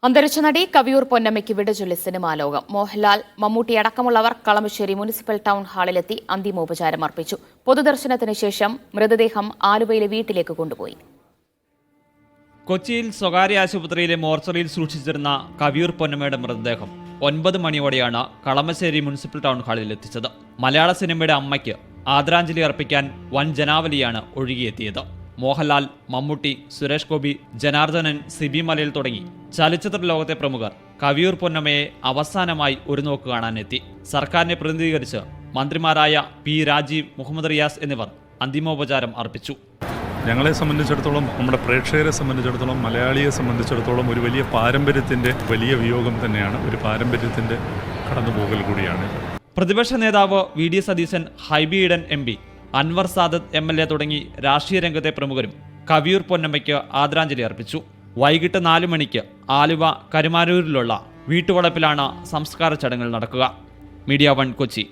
അന്തരിച്ച നടി കവിയൂർ പൊന്നമ്മയ്ക്ക് വിടചൊല്ലി സിനിമാ ലോകം. മോഹൻലാൽ, മമ്മൂട്ടി അടക്കമുള്ളവർ കളമശ്ശേരി മുനിസിപ്പൽ ടൗൺ ഹാളിലെത്തി അന്തിമോപചാരം അർപ്പിച്ചു. പൊതുദർശനത്തിന് ശേഷം മൃതദേഹം ആലുവയിലെ വീട്ടിലേക്ക് കൊണ്ടുപോയി. കൊച്ചിയിൽ സ്വകാര്യ ആശുപത്രിയിലെ മോർച്ചറിയിൽ സൂക്ഷിച്ചിരുന്ന കവിയൂർ പൊന്നമ്മയുടെ മൃതദേഹം 9 മണിയോടെയാണ് കളമശ്ശേരി മുനിസിപ്പൽ ടൗൺ ഹാളിൽ എത്തിച്ചത്. മലയാള സിനിമയുടെ അമ്മയ്ക്ക് ആദരാഞ്ജലി അർപ്പിക്കാൻ വൻ ജനാവലിയാണ് ഒഴുകിയെത്തിയത്. മോഹൻലാൽ, മമ്മൂട്ടി, സുരേഷ് ഗോപി, ജനാർദ്ദനൻ, സിബി മലയിൽ തുടങ്ങി ചലച്ചിത്ര ലോകത്തെ പ്രമുഖർ കവിയൂർ പൊന്നമ്മയെ അവസാനമായി ഒരു നോക്ക് കാണാനെത്തി. സർക്കാരിനെ പ്രതിനിധീകരിച്ച് മന്ത്രിമാരായ പി രാജീവ്, മുഹമ്മദ് റിയാസ് എന്നിവർ അന്തിമോപചാരം അർപ്പിച്ചു. ഞങ്ങളെ സംബന്ധിച്ചിടത്തോളം, നമ്മുടെ പ്രേക്ഷകരെ സംബന്ധിച്ചിടത്തോളം, മലയാളിയെ സംബന്ധിച്ചിടത്തോളം ഒരു വലിയ പാരമ്പര്യത്തിൻ്റെ വലിയ വിയോഗം തന്നെയാണ്. ഒരു പാരമ്പര്യത്തിൻ്റെ കടന്നുപോകൽ കൂടിയാണ്. പ്രതിപക്ഷ നേതാവ് V D Satheesan, Hibi Eden MP, Anwar Sadath MLA തുടങ്ങി രാഷ്ട്രീയ രംഗത്തെ പ്രമുഖരും കവിയൂർ പൊന്നമ്മയ്ക്ക് ആദരാഞ്ജലി അർപ്പിച്ചു. വൈകിട്ട് 4 മണിക്ക് ആലുവ കരുമാരൂരിലുള്ള വീട്ടുവളപ്പിലാണ് സംസ്കാര ചടങ്ങുകൾ നടക്കുക. മീഡിയ 1 കൊച്ചി.